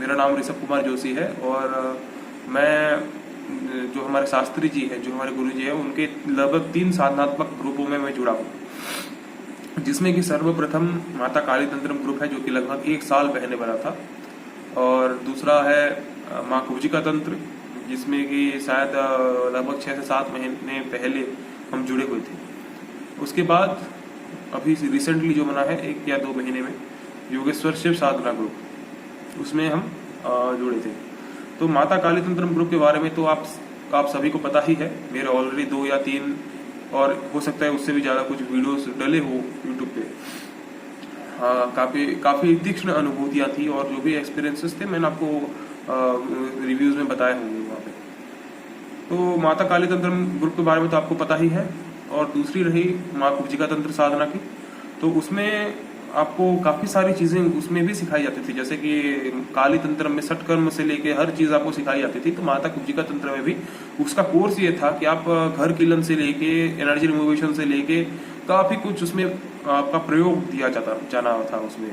मेरा नाम ऋषभ कुमार जोशी है और मैं जो हमारे शास्त्री जी हैं, जो हमारे गुरु जी हैं, उनके लगभग 3 साधनात्मक ग्रुपों में मैं जुड़ा हूँ, जिसमें कि सर्वप्रथम माता काली तंत्रम ग्रुप है जो कि लगभग 1 साल पहले बना था, और दूसरा है माँ कुब्जिका तंत्र, जिसमें कि शायद लगभग 6 से 7 महीने पहले हम जुड़े हुए थे। उसके बाद अभी रिसेंटली जो बना है 1 या 2 महीने में योगेश्वर शिव साधना ग्रुप, उसमें हम जुड़े थे। तो माता काली तंत्रम ग्रुप के बारे में तो आप सभी को पता ही है। मेरे ऑलरेडी 2 या 3 और हो सकता है उससे भी ज़्यादा कुछ वीडियोस डले हो यूट्यूब पे। काफ़ी तीक्ष्ण अनुभूतियाँ थी और जो भी एक्सपीरियंसेस थे मैंने आपको रिव्यूज़ में बताए होंगे वहाँ पे। तो माता काली तंत्रम ग्रुप के बारे में तो आपको पता ही है। और दूसरी रही माँ कुब्जिका तंत्र साधना की, तो उसमें आपको काफ़ी सारी चीज़ें उसमें भी सिखाई जाती थी, जैसे कि काली तंत्र में षटकर्म से लेके हर चीज़ आपको सिखाई जाती थी। तो माता कुब्जिका तंत्र में भी उसका कोर्स ये था कि आप घर कीलन से लेके एनर्जी रिमूवेशन से लेके काफ़ी कुछ उसमें आपका प्रयोग दिया जाना था उसमें।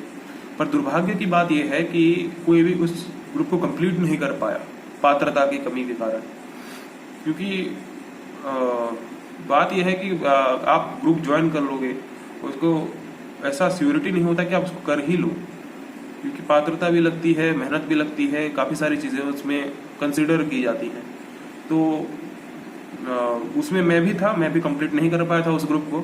पर दुर्भाग्य की बात यह है कि कोई भी उस ग्रुप को कंप्लीट नहीं कर पाया पात्रता की कमी के कारण, क्योंकि बात यह है कि आप ग्रुप ज्वाइन कर लोगे, उसको ऐसा सिक्योरिटी नहीं होता कि आप उसको कर ही लो, क्योंकि पात्रता भी लगती है, मेहनत भी लगती है, काफ़ी सारी चीज़ें उसमें कंसिडर की जाती हैं। तो उसमें मैं भी था, मैं भी कंप्लीट नहीं कर पाया था उस ग्रुप को।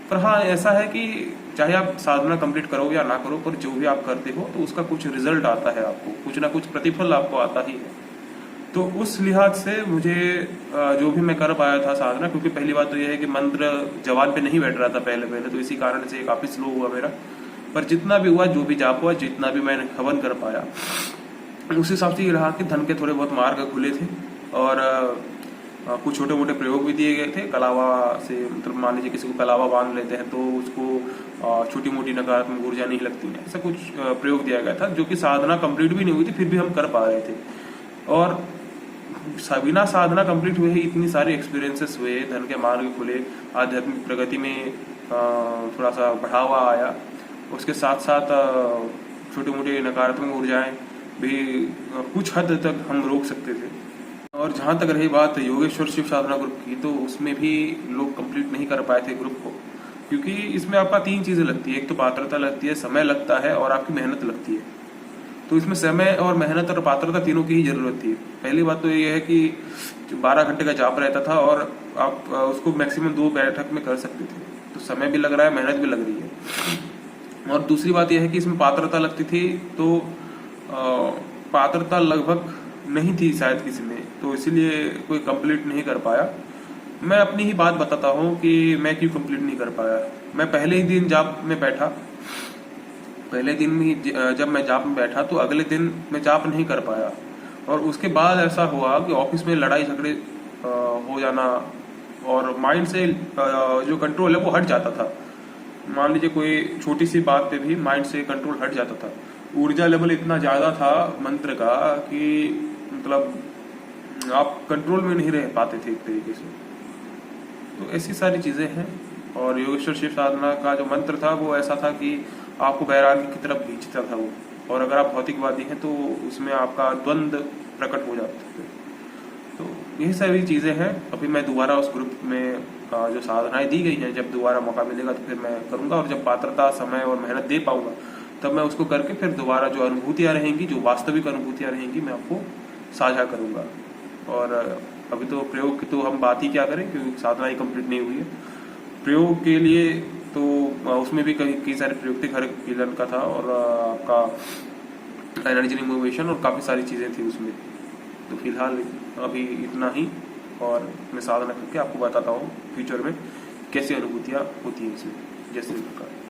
पर हाँ, ऐसा है कि चाहे आप साधना कंप्लीट करो या ना करो, पर जो भी आप करते हो तो उसका कुछ रिजल्ट आता है, आपको कुछ ना कुछ प्रतिफल आपको आता ही है। तो उस लिहाज से मुझे जो भी मैं कर पाया था साधना, क्योंकि पहली बात तो यह है कि मंत्र जवान पे नहीं बैठ रहा था पहले, तो इसी कारण से काफ़ी स्लो हुआ मेरा। पर जितना भी हुआ, जो भी जाप हुआ, जितना भी मैंने हवन कर पाया, उस हिसाब से ये रहा कि धन के थोड़े बहुत मार्ग खुले थे और कुछ छोटे मोटे प्रयोग भी दिए गए थे। कलावा से, मतलब मान लीजिए किसी को कलावा बांध लेते हैं तो उसको छोटी मोटी नकारात्मक ऊर्जा नहीं लगती है, ऐसा कुछ प्रयोग दिया गया था, जो कि साधना कंप्लीट भी नहीं हुई थी, फिर भी हम कर पा रहे थे। और बिना साधना कंप्लीट हुए ही इतनी सारे एक्सपीरियंसेस हुए, धन के मार्ग खुले, आध्यात्मिक प्रगति में थोड़ा सा बढ़ावा आया। उसके साथ साथ छोटी मोटी नकारात्मक ऊर्जाएं भी कुछ हद तक हम रोक सकते थे। और जहाँ तक रही बात योगेश्वर शिव साधना ग्रुप की, तो उसमें भी लोग कंप्लीट नहीं कर पाए थे ग्रुप को, क्योंकि इसमें आपका 3 चीज़ें लगती है। एक तो पात्रता लगती है, समय लगता है और आपकी मेहनत लगती है। तो इसमें समय और मेहनत और पात्रता तीनों की ही जरूरत थी। पहली बात तो ये है कि 12 घंटे का जाप रहता था और आप उसको मैक्सिमम 2 बैठक में कर सकते थे, तो समय भी लग रहा है, मेहनत भी लग रही है। और दूसरी बात यह है कि इसमें पात्रता लगती थी, तो पात्रता लगभग नहीं थी शायद किसी में, तो इसीलिए कोई कंप्लीट नहीं कर पाया। मैं अपनी ही बात बताता हूँ कि मैं क्यों कंप्लीट नहीं कर पाया। मैं पहले ही दिन जाप में बैठा, पहले दिन में जब मैं जाप में बैठा तो अगले दिन मैं जाप नहीं कर पाया, और उसके बाद ऐसा हुआ कि ऑफिस में लड़ाई झगड़े हो जाना और माइंड से जो कंट्रोल है वो हट जाता था। मान लीजिए कोई छोटी सी बात पे भी माइंड से कंट्रोल हट जाता था। ऊर्जा लेवल इतना ज़्यादा था मंत्र का कि मतलब आप कंट्रोल में नहीं रह पाते थे एक तरीके से। तो ऐसी सारी चीज़ें हैं। और योगेश्वर शिव साधना का जो मंत्र था वो ऐसा था कि आपको वैराग्य की तरफ खींचता था वो, और अगर आप भौतिकवादी हैं तो उसमें आपका द्वंद्व प्रकट हो जाते थे। तो यही सारी चीज़ें हैं। अभी मैं दोबारा उस ग्रुप में जो साधनाएं दी गई हैं, जब दोबारा मौका मिलेगा तो फिर मैं करूँगा, और जब पात्रता, समय और मेहनत दे पाऊँगा तब मैं उसको करके फिर दोबारा जो अनुभूतियाँ रहेंगी, जो वास्तविक अनुभूतियाँ रहेंगी, मैं आपको साझा करूँगा। और अभी तो प्रयोग की तो हम बात ही क्या करें, क्योंकि साधना ही कंप्लीट नहीं हुई है। प्रयोग के लिए तो उसमें भी कई सारे प्रयोग थे, घर कीलन का था और आपका एनर्जी रिमूवेशन और काफ़ी सारी चीज़ें थी उसमें। तो फिलहाल अभी इतना ही, और मैं साधना करके आपको बताता हूँ फ्यूचर में कैसी अनुभूतियाँ होती हैं इसमें, जैसे प्रकार।